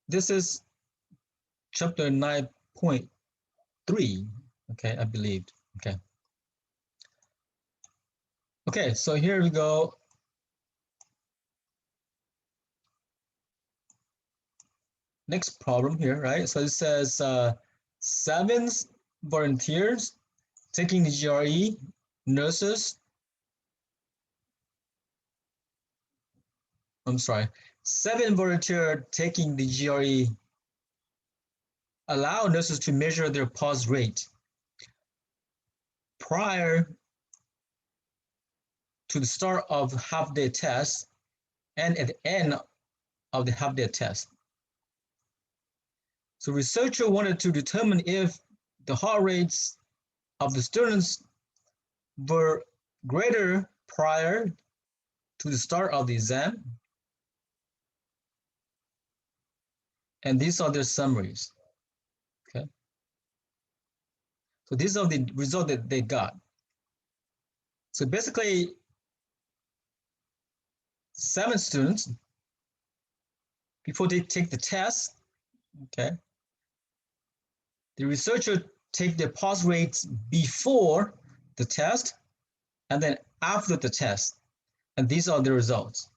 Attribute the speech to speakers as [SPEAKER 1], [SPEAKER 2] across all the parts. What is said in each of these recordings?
[SPEAKER 1] This is chapter 9.3, okay, I believe. Okay, so here we go. Next problem here, right? So it says 7 volunteers taking the GRE, nurses. I'm sorry, 7 volunteers taking the GRE allow nurses to measure their pulse rate prior to the start of half-day test and at the end of the half-day test. So researcher wanted to determine if the heart rates of the students were greater prior to the start of the exam. And these are their summaries. Okay. So these are the results that they got. So basically, 7 students, before they take the test, okay, the researcher take their pulse rates before the test and then after the test. And these are the results.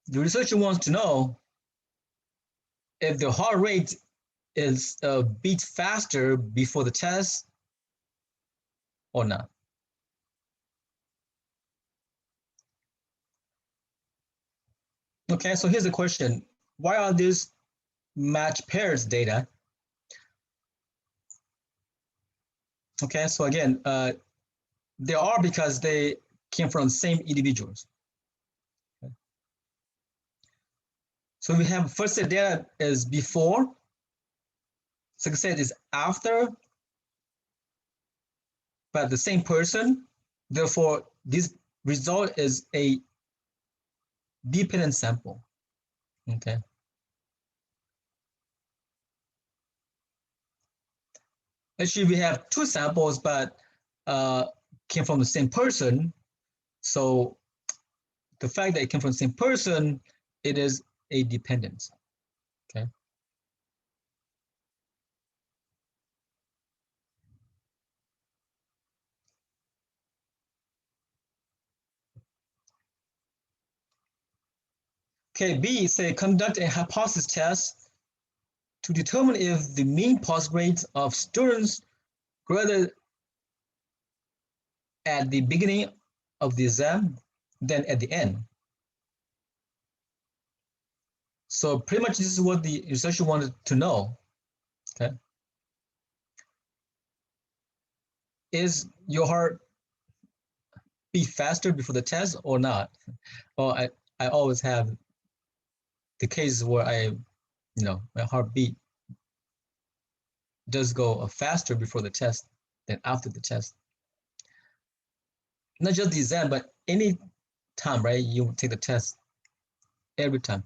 [SPEAKER 1] The researcher wants to know if the heart rate is a beat faster before the test or not. Okay, so here's the question. Why are these matched pairs data? Okay, so again, they are because they came from the same individuals. Okay. So we have first set data is before, second set is after, but the same person. Therefore, this result is a dependent sample. Okay. Actually, we have 2 samples, but came from the same person. So the fact that it came from the same person, it is a dependence. Okay. Okay, B, say conduct a hypothesis test to determine if the mean pulse rates of students greater at the beginning of the exam than at the end. So pretty much this is what the researcher wanted to know. Okay. Is your heart beat faster before the test or not? Well, I always have the cases where my heartbeat does go faster before the test than after the test. Not just the exam, but any time, right? You take the test every time.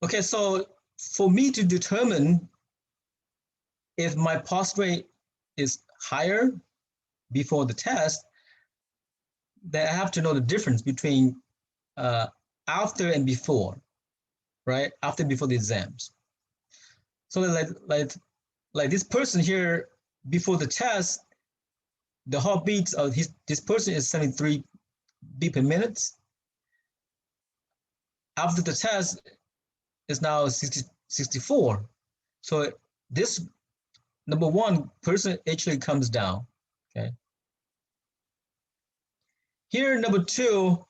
[SPEAKER 1] Okay, so for me to determine if my pulse rate is higher before the test, then I have to know the difference between after and before, right? After and before the exams. So like this person here, before the test, the heartbeats of this person is 73 beat per minute. After the test, is now 64. So this number 1 person actually comes down. Okay. Here, number 2,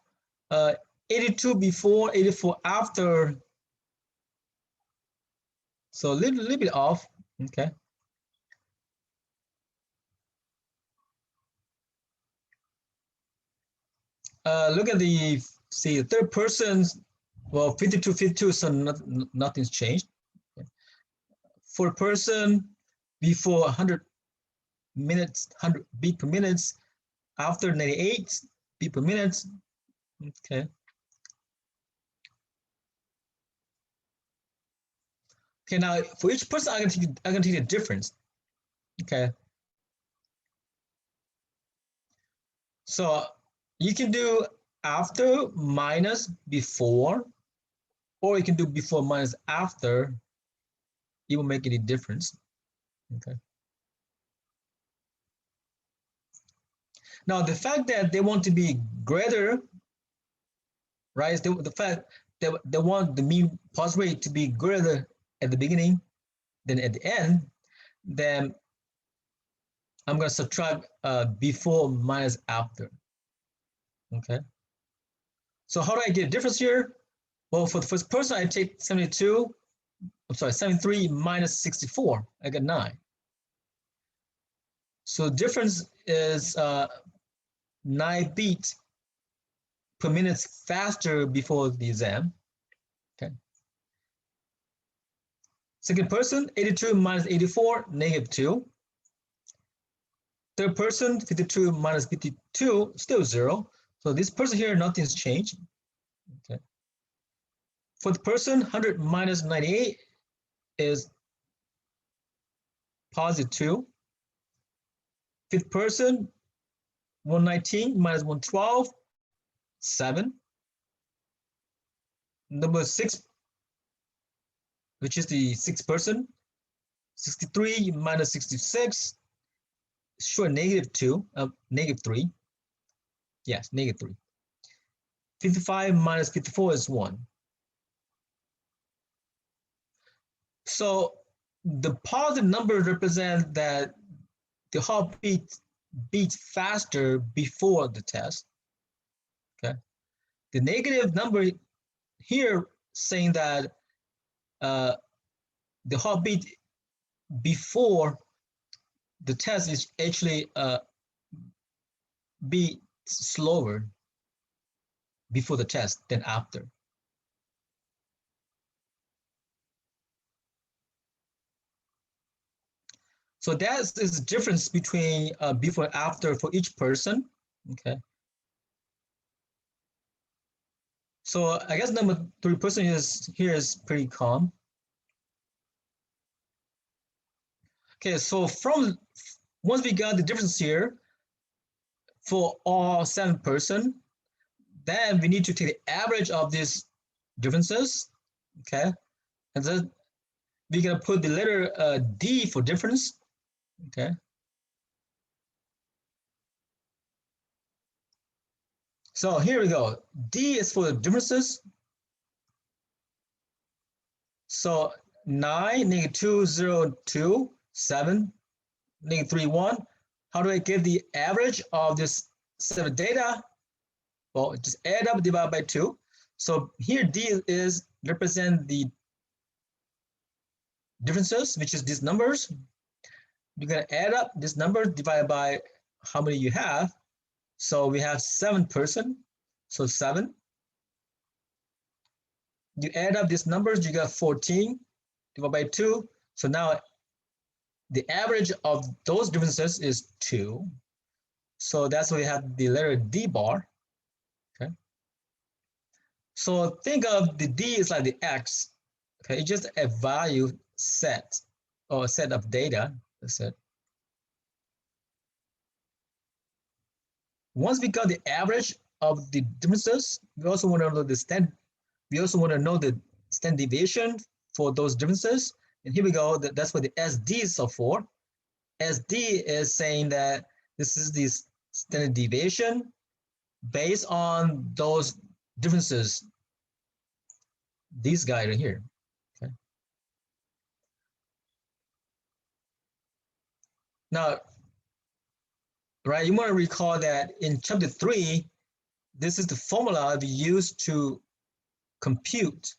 [SPEAKER 1] 82 before, 84 after. So a little bit off. Okay. Look at the third person's. Well, 52, 52, so nothing's changed. Okay. For a person before 100 minutes, 100 beat per minute, after 98 beat per minute. Okay. Okay, now for each person, I'm gonna take the difference. Okay. So You can do after minus before, or you can do before minus after. It will make any difference. Okay. Now the fact that they want to be greater, right? The fact that they want the mean pause rate to be greater at the beginning than at the end, then I'm going to subtract before minus after. Okay. So how do I get a difference here? Well, for the first person, I take 73 minus 64. I get 9. So the difference is 9 beats per minute faster before the exam. Okay. Second person, 82 minus 84, negative 2. Third person, 52 minus 52, still 0. So this person here, nothing's changed. Okay. Fourth person, 100 minus 98 is positive 2. Fifth person, 119 minus 112, 7. Number 6, which is the sixth person, 63 minus 66, sure, negative 2, negative 3. Yes, negative 3. 55 minus 54 is 1. So the positive numbers represent that the heartbeat beats faster before the test. Okay. The negative number here saying that the heartbeat before the test is actually beat slower before the test than after. So that is the difference between before and after for each person. Okay. So I guess number 3 person is pretty calm. Okay, so once we got the difference here for all 7 person, then we need to take the average of these differences. Okay, and then we're gonna put the letter D for difference. Okay. So here we go. D is for the differences. So 9, negative 2, 0, 2, 7, negative 3, 1. How do I get the average of this set of data? Well, just add up, divide by 2. So here D is represent the differences, which is these numbers. You're going to add up this number divided by how many you have. So we have 7 person, so 7. You add up these numbers, you got 14 divided by 2. So now the average of those differences is 2. So that's why we have the letter D bar. Okay. So think of the D is like the X. Okay, it's just a value set or a set of data. That's it. Once we got the average of the differences, we also want to know the standard. We also want to know the standard deviation for those differences. And here we go. That's what the SD is for. SD is saying that this is the standard deviation based on those differences. These guys right here. Okay. Now, right, you want to recall that in chapter 3, this is the formula we use to compute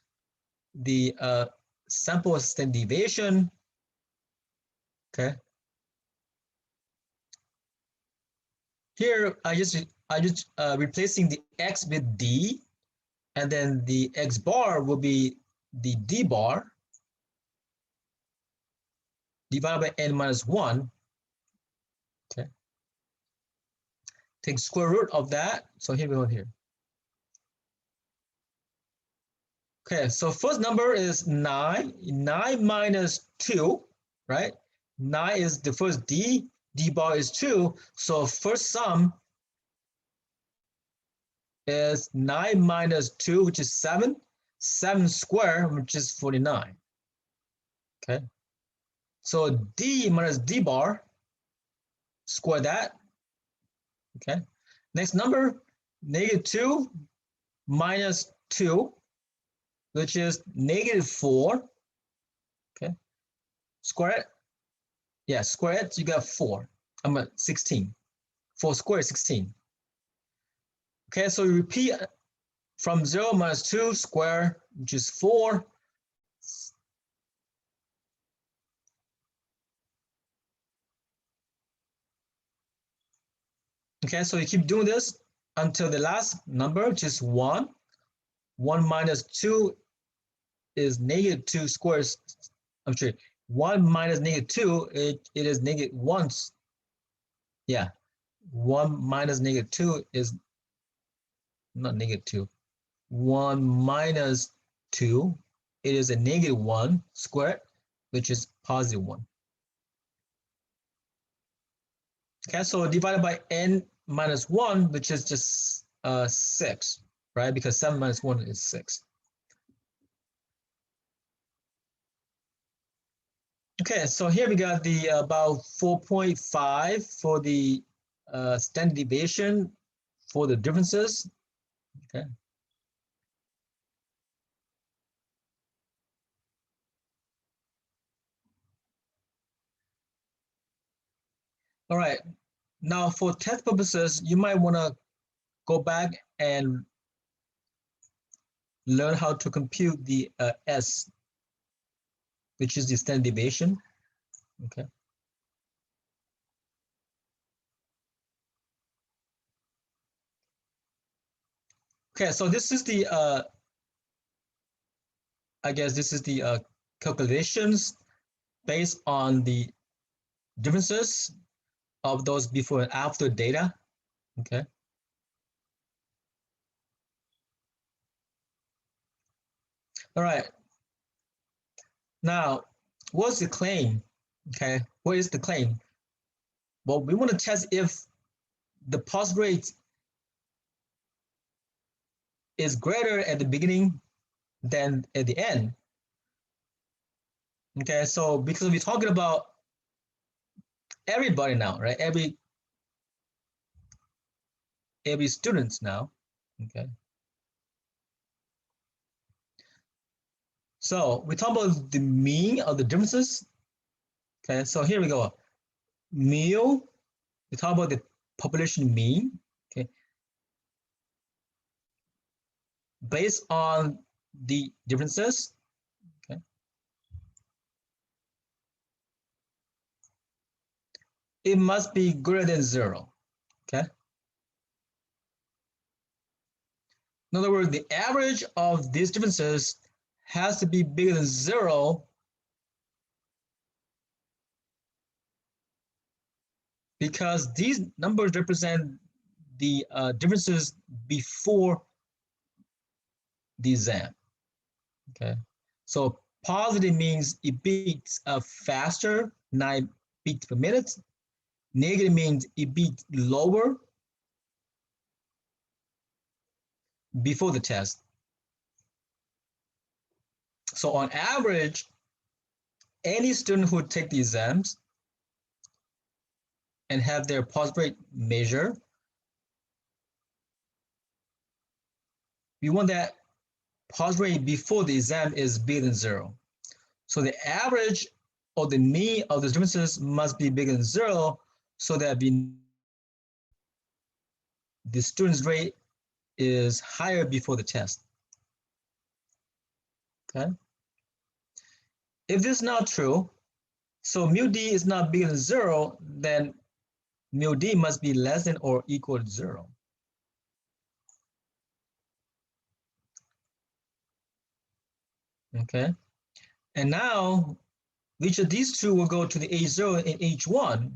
[SPEAKER 1] the sample standard deviation. Okay. Here, I just replacing the X with D, and then the X bar will be the D bar divided by N minus 1. Okay. Take square root of that. So here we go here. Okay, so first number is 9. 9 minus 2, right? 9 is the first D. D bar is 2. So first sum is 9 minus 2, which is 7. 7 squared, which is 49. Okay. So D minus D bar, square that. Okay. Next number, negative 2 minus 2, which is negative 4. Okay. Square it. Yeah, square it, you got 4. I'm at 16. 4 squared is 16. Okay, so you repeat from 0 minus 2 square, which is 4. Okay, so you keep doing this until the last number, which is 1. 1 minus 2 is negative 2 squares. I'm sorry, 1 minus negative 2, it is negative 1. Yeah, 1 minus negative 2 is not negative 2. 1 minus 2, it is a negative 1 squared, which is positive 1. Okay, so divided by n minus 1, which is just 6, right? Because 7 minus 1 is 6. Okay, so here we got the about 4.5 for the standard deviation for the differences. Okay. All right. Now, for test purposes, you might want to go back and learn how to compute the S, which is the standard deviation. Okay. Okay, so this is the, I guess this is the calculations based on the differences of those before and after data. Okay. All right. Now, what's the claim? Okay, what is the claim? Well, we want to test if the pulse rate is greater at the beginning than at the end. Okay, so because we're talking about everybody now, right? Every students now. Okay. So we talk about the mean of the differences. Okay, so here we go. Mu, we talk about the population mean. Okay. Based on the differences. Okay. It must be greater than 0. Okay. In other words, the average of these differences has to be bigger than 0 because these numbers represent the differences before the exam. Okay, so positive means it beats faster, 9 beats per minute. Negative means it beats lower before the test. So on average, any student who take the exams and have their pulse rate measure, we want that pulse rate before the exam is bigger than 0. So the average or the mean of the differences must be bigger than 0 so that the student's rate is higher before the test. Okay. If this is not true, so mu d is not bigger than 0, then mu d must be less than or equal to 0. Okay. And now, which of these two will go to the H0 and H1?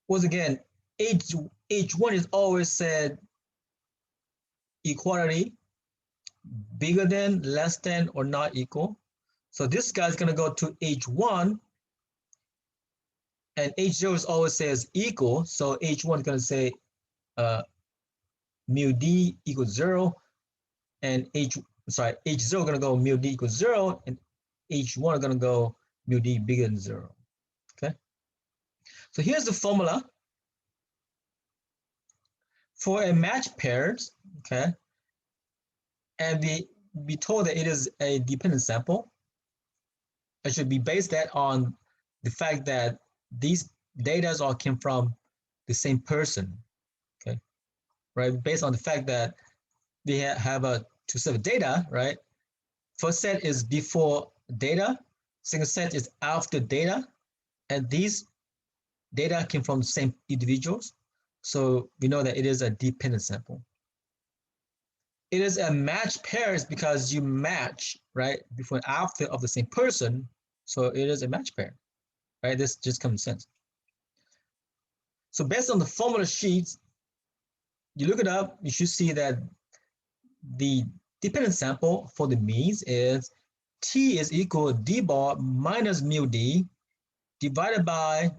[SPEAKER 1] Once again, H1 is always said equality, bigger than, less than, or not equal. So this guy's going to go to H1, and H0 is always says equal. So H1 is going to say mu d equals 0, and h0 gonna go mu d equals 0, and h1 are gonna go mu d bigger than 0. Okay. So here's the formula for a matched pairs. Okay. And we told that it is a dependent sample. It should be based that on the fact that these data all came from the same person. Okay. Right. Based on the fact that we have a two set of data, right? First set is before data, second set is after data, and these data came from the same individuals. So we know that it is a dependent sample. It is a matched pairs because you match, right, before and after of the same person. So it is a matched pair, right? This just common sense. So based on the formula sheets, you look it up, you should see that the dependent sample for the means is T is equal to D bar minus mu D divided by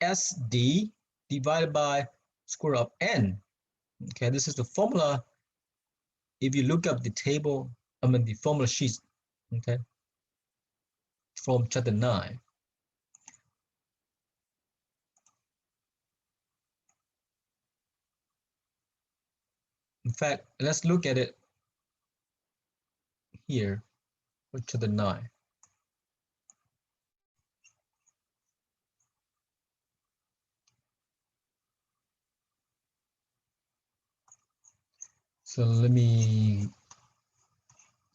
[SPEAKER 1] SD divided by square root of N. Okay, this is the formula. If you look up the table, the formula sheets, okay, from chapter 9. In fact, let's look at it here for chapter 9. So let me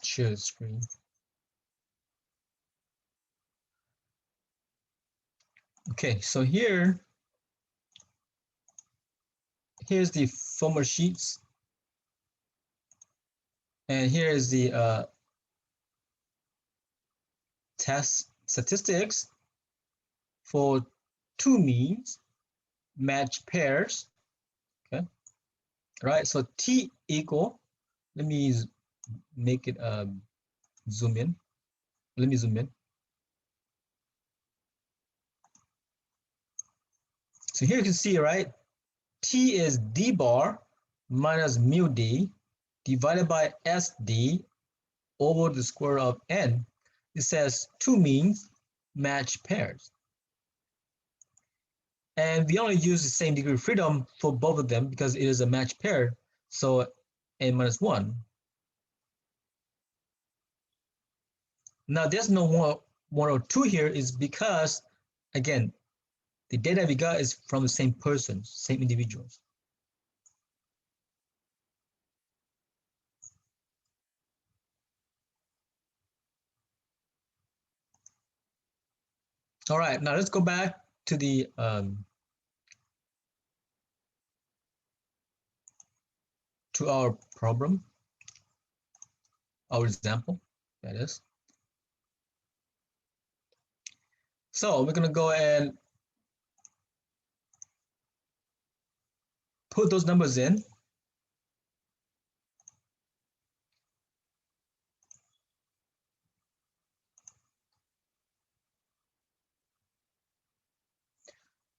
[SPEAKER 1] share the screen. Okay, so here's the formula sheets, and here is the test statistics for two means matched pairs. Okay, right? So T equal. Let me make it zoom in. Let me zoom in. So here you can see, right? T is D bar minus mu D divided by SD over the square root of N. It says two means matched pairs. And we only use the same degree of freedom for both of them because it is a matched pair. So N minus 1. Now there's no one or two here is because, again, the data we got is from the same person, same individuals. All right, now let's go back to the to our problem, our example, that is. So we're gonna go and put those numbers in.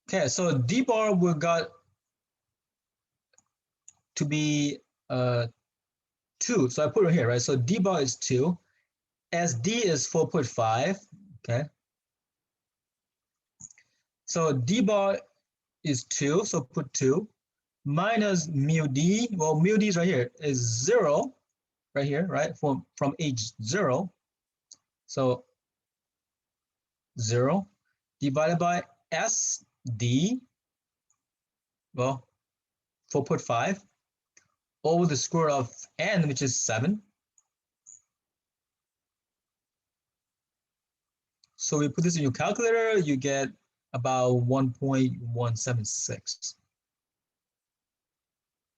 [SPEAKER 1] Okay, so D bar we got to be 2. So I put it here, right? So D bar is 2. SD is 4.5. Okay. So D bar is 2. So put 2 minus mu D. Well, mu D is right here is 0, right here, right? From age 0. So 0 divided by SD. Well, 4.5 over the square root of N, which is 7. So we put this in your calculator, you get about 1.176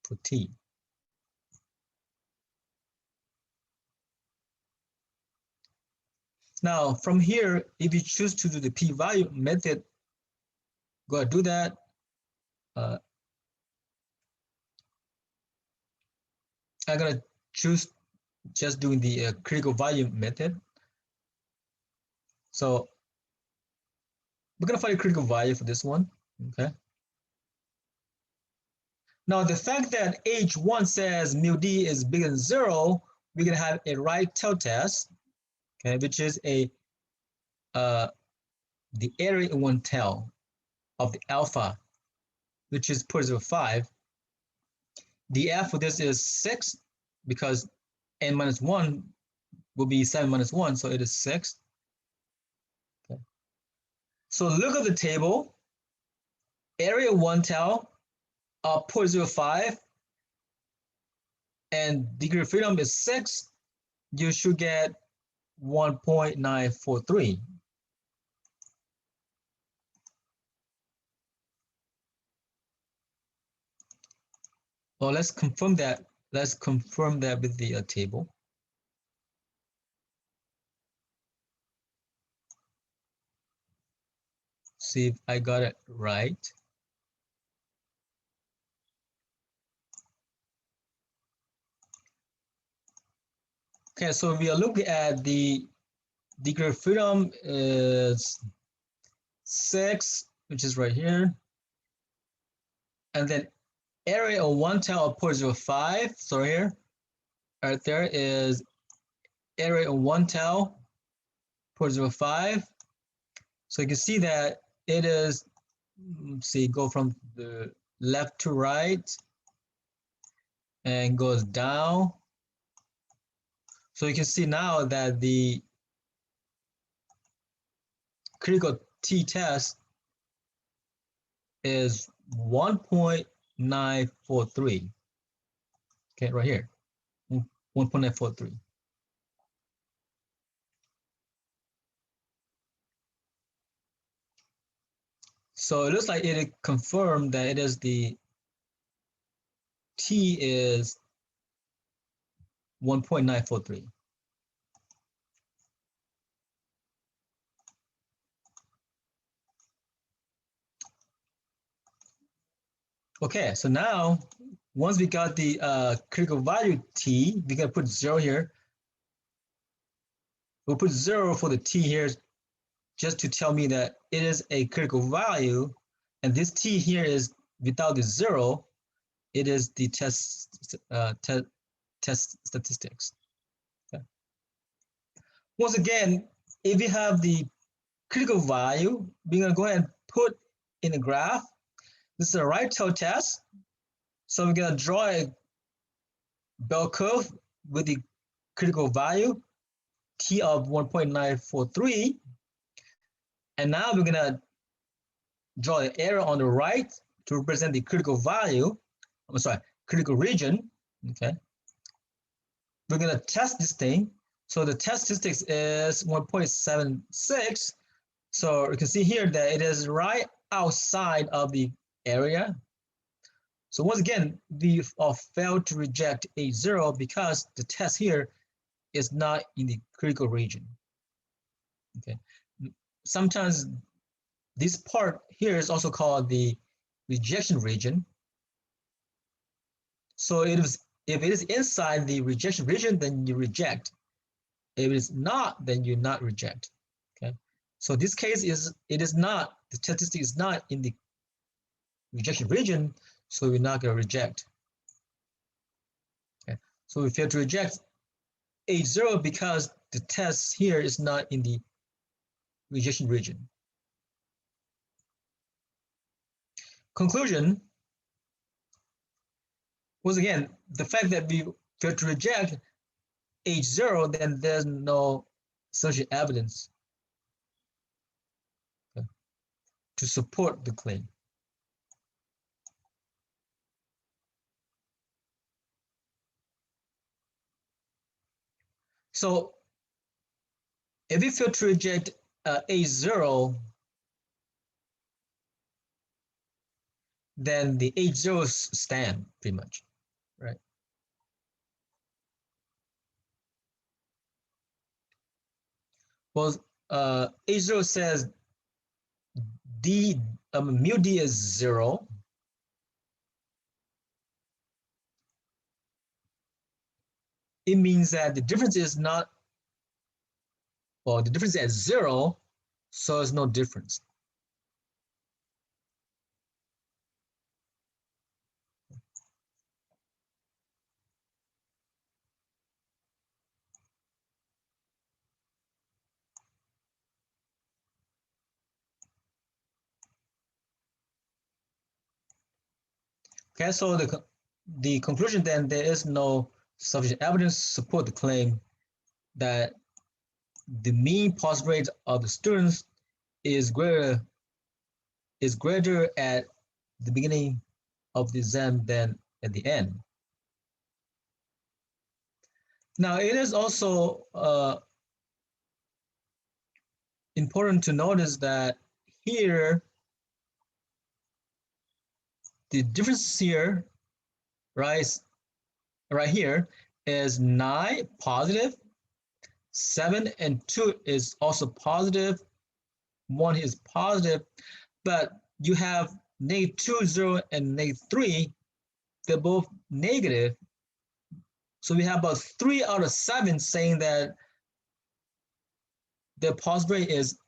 [SPEAKER 1] for T. Now, from here, if you choose to do the p-value method, go ahead and do that. I'm gonna choose just doing the critical value method. So we're gonna find a critical value for this one, okay? Now, the fact that H1 says mu D is bigger than 0, we're going to have a right tail test, okay, which is the area in one tail of the alpha, which is 0.05. The F for this is 6 because n minus 1 will be 7 minus 1, so it is 6. Okay. So look at the table. Area 1 tail of 0.05 and degree of freedom is 6. You should get 1.943. Well, let's confirm that. Let's confirm that with the table. See if I got it right. Okay, so we are looking at the degree of freedom is 6, which is right here. And then area of one tail of 0.05, so here, right there is area of one tail, 0.05. So you can see that it is, let's see, go from the left to right and goes down. So you can see now that the critical t-test is 1.943. Okay, right here, 1.943. So it looks like it confirmed that it is the t is 1.943. Okay, so now once we got the critical value t, we can put 0 here. We'll put 0 for the t here just to tell me that it is a critical value, and this t here is without the 0, it is the test statistics. Okay. Once again, if you have the critical value, we're going to go ahead and put in a graph. This is a right tail test. So we're going to draw a bell curve with the critical value, t of 1.943. And now we're going to draw the arrow on the right to represent the critical value, I'm sorry, critical region, okay? We're going to test this thing. So the test statistics is 1.76. So you can see here that it is right outside of the area. So once again, we failed to reject H0 because the test here is not in the critical region. Okay. Sometimes this part here is also called the rejection region. So if it is inside the rejection region, then you reject. If it is not, then you not reject. Okay. So this case it is not, the statistic is not in the rejection region, so we're not going to reject. Okay. So we fail to reject H0 because the test here is not in the rejection region. Conclusion, once again, the fact that we fail to reject H0, then there's no such evidence to support the claim. So if we fail to reject H0, then the H0s stand pretty much, right? Well, H0 says D, mu D is 0. It means that the difference is not, well, the difference is at 0, so there's no difference. Okay, so the conclusion then, there is no sufficient evidence to support the claim that the mean pass rate of the students is greater at the beginning of the exam than at the end. Now, it is also important to notice that here, the difference here, right here, is 9 positive, 7 and 2 is also positive, 1 is positive, but you have -2, 0, and -3, they're both negative. So we have about 3 out of 7 saying that the pass rate is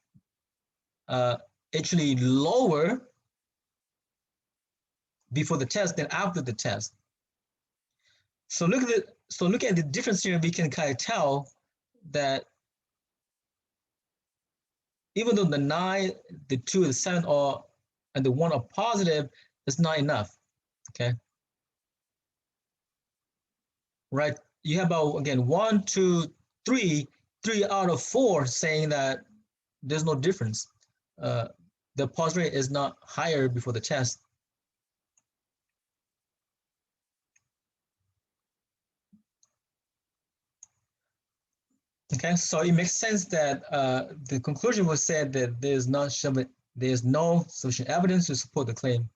[SPEAKER 1] actually lower before the test than after the test. So look at the difference here. We can kind of tell that even though the 9, the 2, the 7 are and the 1 are positive, it's not enough. Okay. Right. You have about, again, 1, 2, 3 out of 4 saying that there's no difference. The pass rate is not higher before the test. Okay, so it makes sense that the conclusion was said that there's no sufficient evidence to support the claim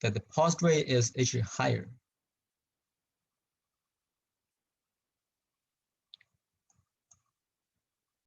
[SPEAKER 1] that the pass rate is actually higher.